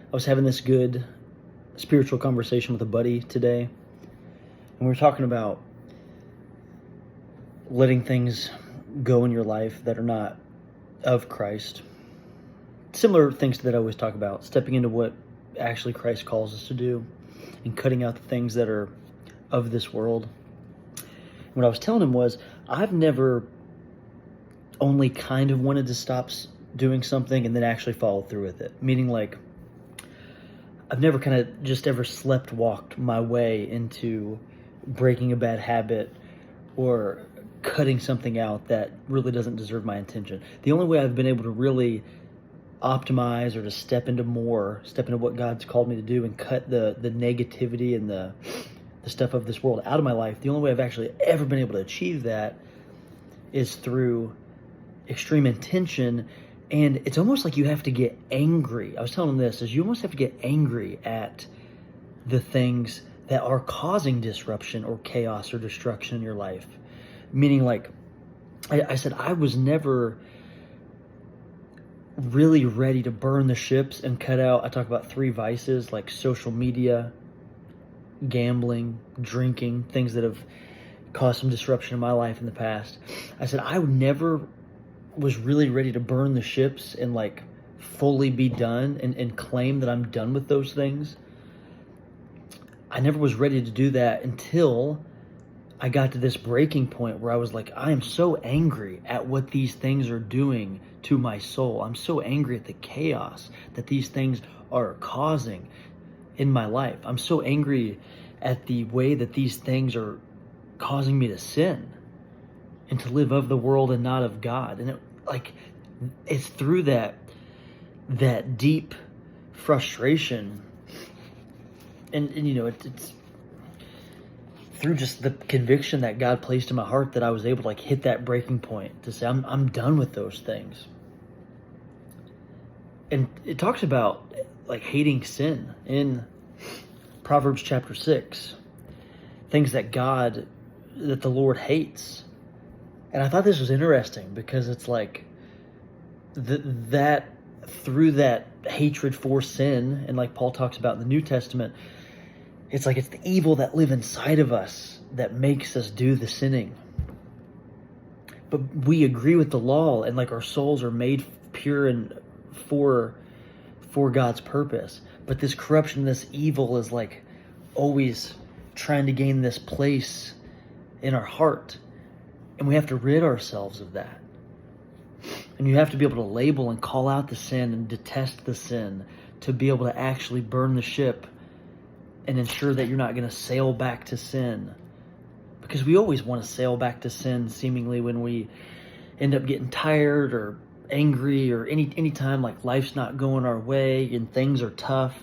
I was having this good spiritual conversation with a buddy today, and we were talking about letting things go in your life that are not of Christ. Similar things that I always talk about, stepping into what actually Christ calls us to do and cutting out the things that are of this world. What I was telling him was, I've never only kind of wanted to stop doing something and then actually follow through with it. Meaning, like, I've never kind of just ever walked my way into breaking a bad habit or cutting something out that really doesn't deserve my attention. The only way I've been able to really optimize or to step into what God's called me to do and cut the negativity and the stuff of this world out of my life, the only way I've actually ever been able to achieve that is through extreme intention. And it's almost like you have to get angry. I was telling him this, is you almost have to get angry at the things that are causing disruption or chaos or destruction in your life. Meaning, like, I said, I was never really ready to burn the ships and cut out. I talk about 3 vices, like social media, gambling, drinking, things that have caused some disruption in my life in the past. I said, I never was really ready to burn the ships and like fully be done and claim that I'm done with those things. I never was ready to do that until I got to this breaking point where I was like, I am so angry at what these things are doing to my soul. I'm so angry at the chaos that these things are causing in my life. I'm so angry at the way that these things are causing me to sin and to live of the world and not of God. And it's through that deep frustration and you know, it's through just the conviction that God placed in my heart that I was able to like hit that breaking point to say, I'm done with those things. And it talks about like hating sin in Proverbs chapter 6, things that the Lord hates. And I thought this was interesting because it's like that through that hatred for sin, and like Paul talks about in the New Testament, it's like it's the evil that live inside of us that makes us do the sinning. But we agree with the law, and like our souls are made pure and for God's purpose. But this corruption, this evil is like always trying to gain this place in our heart. And we have to rid ourselves of that. And you have to be able to label and call out the sin and detest the sin to be able to actually burn the ship and ensure that you're not going to sail back to sin. Because we always want to sail back to sin seemingly when we end up getting tired or angry or any time like life's not going our way and things are tough.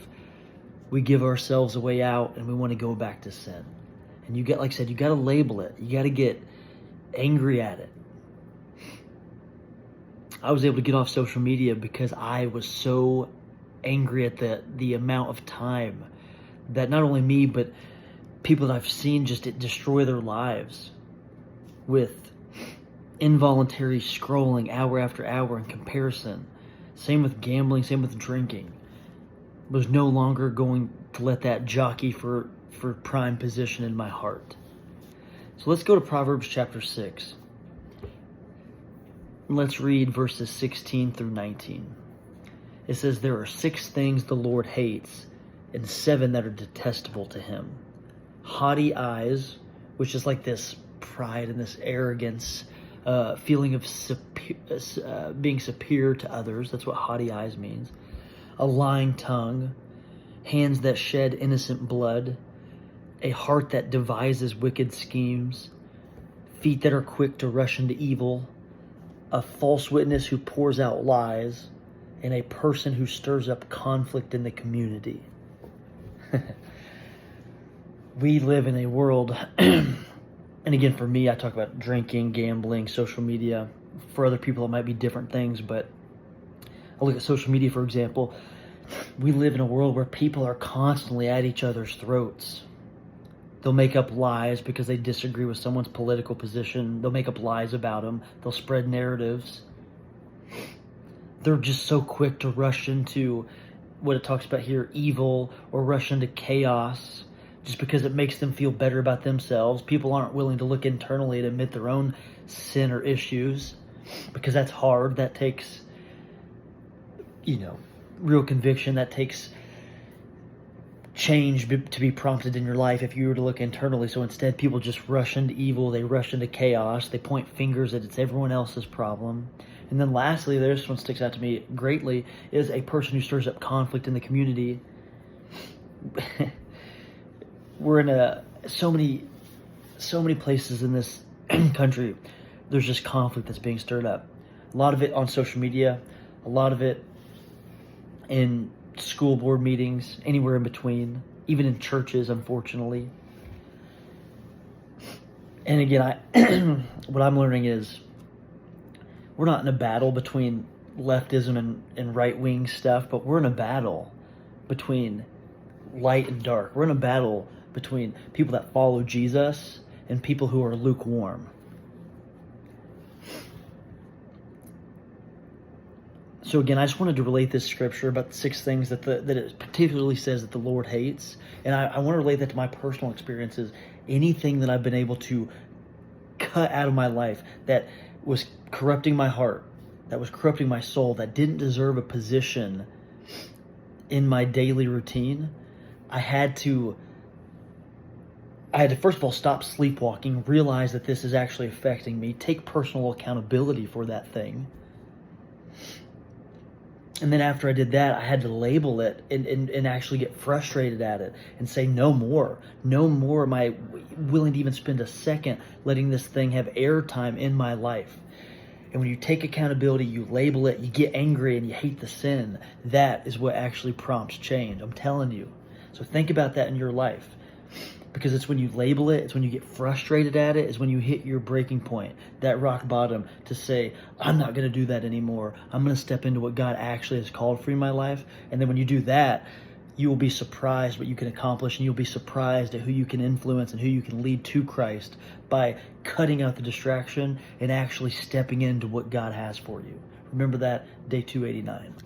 We give ourselves a way out and we want to go back to sin. And you like I said, you got to label it. You got to get angry at it. I was able to get off social media because I was so angry at the amount of time that not only me, but people that I've seen just destroy their lives with involuntary scrolling hour after hour in comparison. Same with gambling, same with drinking. Was no longer going to let that jockey for prime position in my heart. So let's go to Proverbs chapter 6. Let's read verses 16 through 19. It says, there are 6 things the Lord hates and 7 that are detestable to him. Haughty eyes, which is like this pride and this arrogance, feeling of being superior to others. That's what haughty eyes means. A lying tongue, hands that shed innocent blood, a heart that devises wicked schemes, feet that are quick to rush into evil, a false witness who pours out lies, and a person who stirs up conflict in the community. We live in a world, and again, for me, I talk about drinking, gambling, social media. For other people, it might be different things, but I look at social media, for example. We live in a world where people are constantly at each other's throats. They'll make up lies because they disagree with someone's political position. They'll make up lies about them. They'll spread narratives. They're just so quick to rush into what it talks about here, evil, or rush into chaos just because it makes them feel better about themselves. People aren't willing to look internally and admit their own sin or issues because that's hard. That takes, real conviction. That takes change to be prompted in your life if you were to look internally. So instead, people just rush into evil. They rush into chaos. They point fingers that it's everyone else's problem. And then lastly, this one sticks out to me greatly, is a person who stirs up conflict in the community. We're in so many places in this country. There's just conflict that's being stirred up. A lot of it on social media, a lot of it in school board meetings, anywhere in between, even in churches, unfortunately. And again, what I'm learning is we're not in a battle between leftism and right-wing stuff, but we're in a battle between light and dark. We're in a battle between people that follow Jesus and people who are lukewarm. So again, I just wanted to relate this scripture about the 6 things that it particularly says that the Lord hates. And I want to relate that to my personal experiences. Anything that I've been able to cut out of my life that was corrupting my heart, that was corrupting my soul, that didn't deserve a position in my daily routine, I had to first of all stop sleepwalking, realize that this is actually affecting me, take personal accountability for that thing. And then after I did that, I had to label it and actually get frustrated at it and say, no more. No more am I willing to even spend a second letting this thing have airtime in my life. And when you take accountability, you label it, you get angry and you hate the sin, that is what actually prompts change. I'm telling you. So think about that in your life. Because it's when you label it, it's when you get frustrated at it, it's when you hit your breaking point, that rock bottom, to say, I'm not going to do that anymore. I'm going to step into what God actually has called for in my life. And then when you do that, you will be surprised what you can accomplish, and you'll be surprised at who you can influence and who you can lead to Christ by cutting out the distraction and actually stepping into what God has for you. Remember that, day 289.